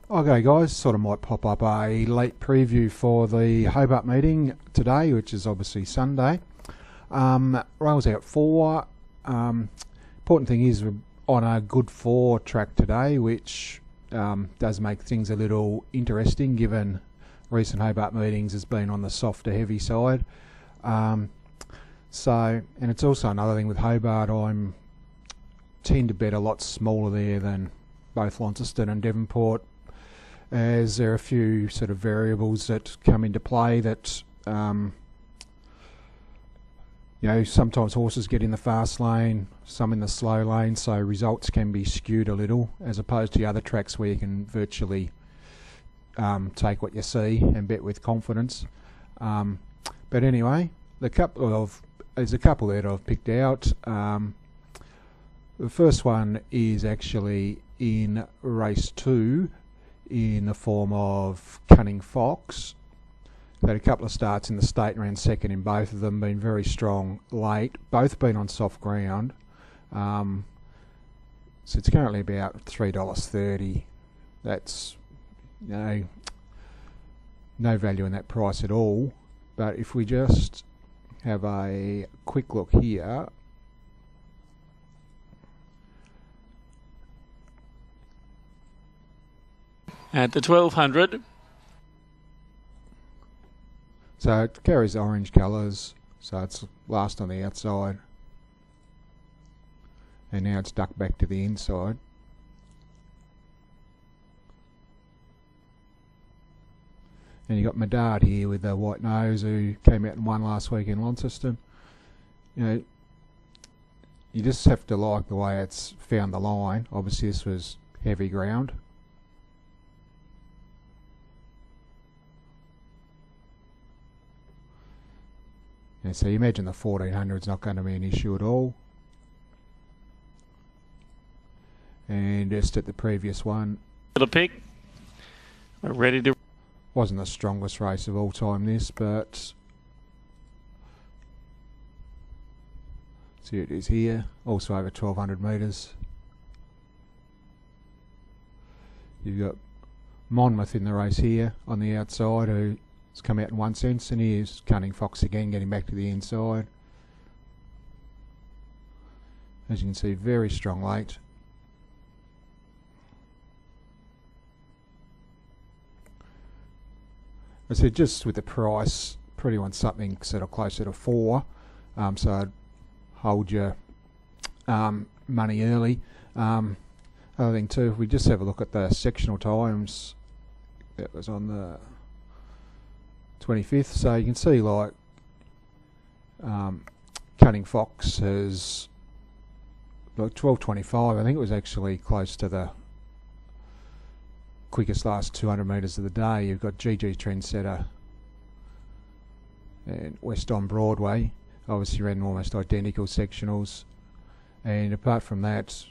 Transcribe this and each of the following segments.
Okay guys, sort of might pop up a late preview for the Hobart meeting today, which is obviously Sunday. Rails out 4. Important thing is we're on a good 4 track today, which does make things a little interesting given recent Hobart meetings has been on the softer heavy side. And it's also another thing with Hobart, I tend to bet a lot smaller there than both Launceston and Devonport, as there are a few sort of variables that come into play that sometimes horses get in the fast lane, some in the slow lane, so results can be skewed a little as opposed to the other tracks where you can virtually take what you see and bet with confidence. But anyway, there's a couple that I've picked out. The first one is actually in race 2 in the form of Cunning Fox. They've had a couple of starts in the state and ran second in both of them, been very strong late, both been on soft ground. So it's currently about $3.30. That's no value in that price at all. But if we just have a quick look here, at the 1200. So it carries orange colours, so it's last on the outside. And now it's ducked back to the inside. And you got Medard here with the white nose, who came out and won last week in Launceston. You just have to like the way it's found the line. Obviously this was heavy ground. And so you imagine the 1400 is not going to be an issue at all. And just at the previous one, Little pick. We're ready to. Wasn't the strongest race of all time this, but see it is here. Also over 1200 metres. You've got Monmouth in the race here on the outside, who has come out in 1 cent, and here's Cunning Fox again getting back to the inside. As you can see, very strong late. I said just with the price, pretty want something sort of closer to 4, so I'd hold your money early. Other thing too, if we just have a look at the sectional times, that was on the 25th, so you can see like Cunning Fox has like 12:25. I think it was actually close to the quickest last 200 metres of the day. You've got GG Trendsetter and West on Broadway, obviously ran almost identical sectionals, and apart from that,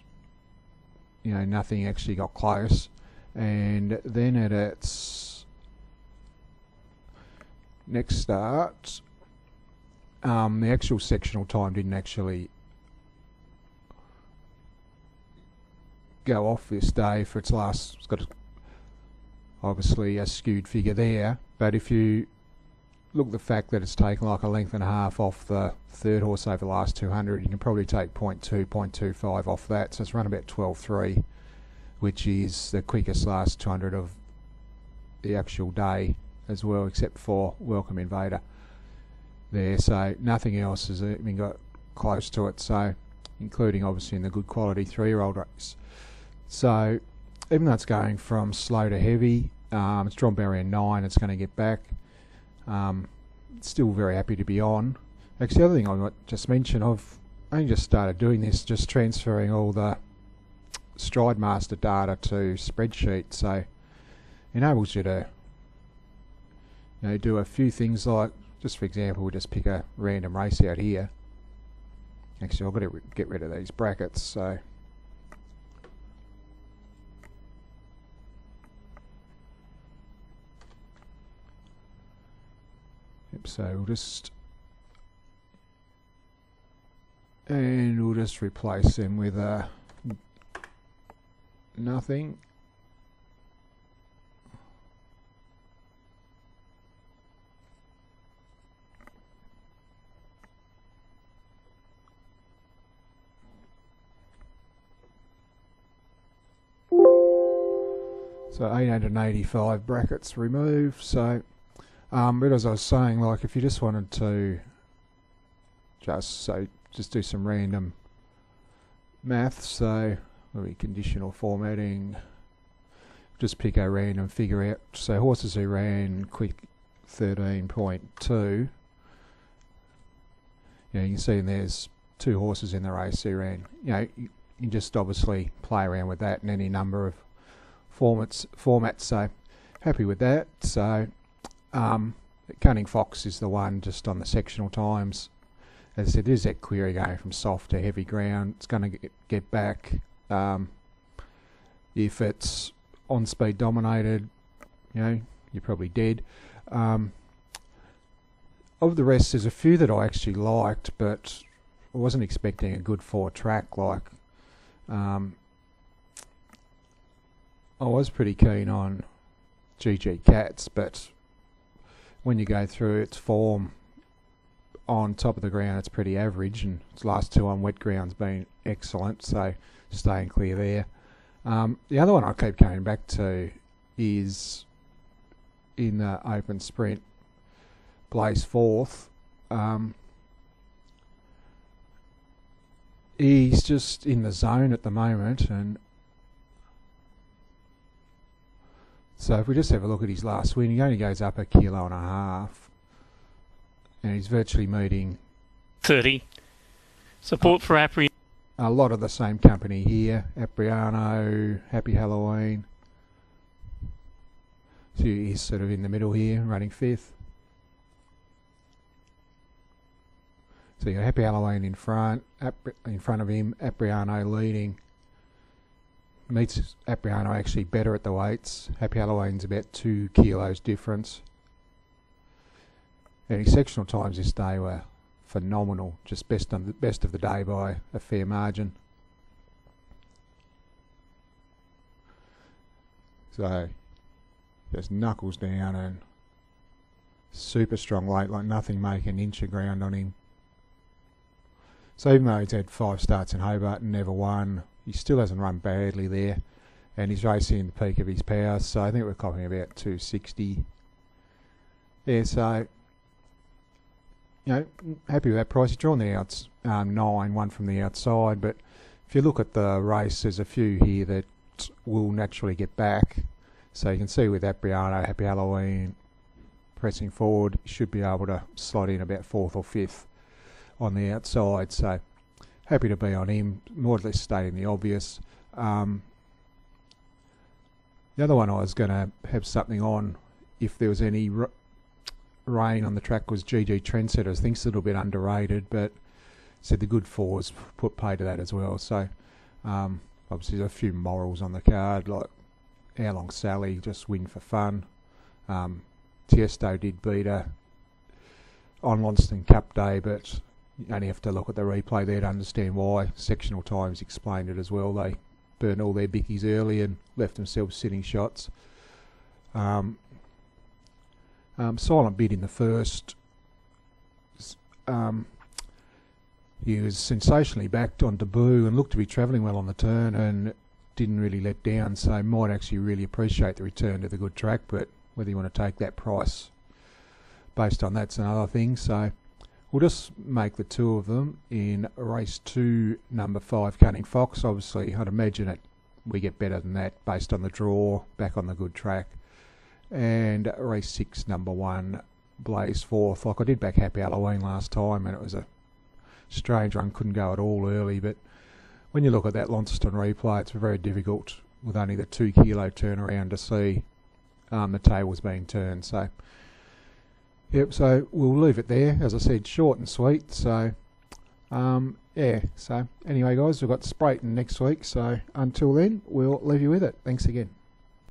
nothing actually got close. And then at its next start, the actual sectional time didn't actually go off this day for its last. It's got obviously a skewed figure there, but if you look at the fact that it's taken like a length and a half off the third horse over the last 200, you can probably take 0.2, 0.25 off that, so it's run about 12.3, which is the quickest last 200 of the actual day as well, except for Welcome Invader there. So nothing else has even got close to it, so including obviously in the good quality 3-year-old race. So even though it's going from slow to heavy, it's drawn barrier 9, it's going to get back. Still very happy to be on. Actually, the other thing I might just mention, I've only just started doing this, just transferring all the Stride Master data to spreadsheet, so enables you to do a few things like, just for example, we'll just pick a random race out here. Actually, I've got to get rid of these brackets, so we'll just replace them with nothing. So 885 brackets removed. So, but as I was saying, like if you just wanted to just do some random math, so maybe conditional formatting, just pick a random figure out. So horses who ran quick 13.2. You can see there's 2 horses in the race who ran. You can just obviously play around with that in any number of formats. So happy with that. So Cunning Fox is the one just on the sectional times. As I said, there's that query going from soft to heavy ground. It's going to get back. If it's on speed dominated, you're probably dead. Of the rest, there's a few that I actually liked, but I wasn't expecting a good 4-track. Like, I was pretty keen on GG Cats, but when you go through its form on top of the ground, it's pretty average, and its last 2 on wet ground's been excellent, so staying clear there. The other one I keep coming back to is in the open sprint, Blaze 4th. He's just in the zone at the moment, and so if we just have a look at his last win, he only goes up 1.5 kilos, and he's virtually meeting 30. Support for Apr. A lot of the same company here, Apriano, Happy Halloween. So he's sort of in the middle here, running 5th. So you got Happy Halloween in front of him, Apriano leading. Meets Apriano actually better at the weights. Happy Halloween's about 2 kilos difference. And his sectional times this day were phenomenal, just best of the day by a fair margin. So just knuckles down and super strong weight, like nothing making an inch of ground on him. So even though he's had 5 starts in Hobart and never won, he still hasn't run badly there, and he's racing in the peak of his power. So I think we're copying about 260. Yeah, so happy with that price. He's drawn the outs 9, one from the outside, but if you look at the race, there's a few here that will naturally get back. So you can see with Apriano, Happy Halloween pressing forward, he should be able to slot in about 4th or 5th on the outside. So happy to be on him, more or less stating the obvious. The other one I was going to have something on if there was any rain on the track was GG Trendsetters. I think it's a little bit underrated, but said the good 4s put pay to that as well. So obviously there's a few morals on the card, like How Long Sally, just win for fun. Tiesto did beat her on Launceston Cup Day, but you only have to look at the replay there to understand why. Sectional times explained it as well. They burned all their bickies early and left themselves sitting shots. Silent Bid in the first. He was sensationally backed on debut and looked to be travelling well on the turn and didn't really let down, so might actually really appreciate the return to the good track, but whether you want to take that price based on that's another thing. So we'll just make the 2 of them in race 2, number 5, Cunning Fox. Obviously, I'd imagine we get better than that based on the draw, back on the good track. And race 6, number 1, Blaze 4th. Like I did back Happy Halloween last time, and it was a strange one, couldn't go at all early, but when you look at that Launceston replay, it's very difficult with only the 2 kilo turnaround to see the tables being turned. So yep, so we'll leave it there. As I said, short and sweet. So yeah, so anyway guys, we've got Sprayton next week, so until then we'll leave you with it. Thanks again.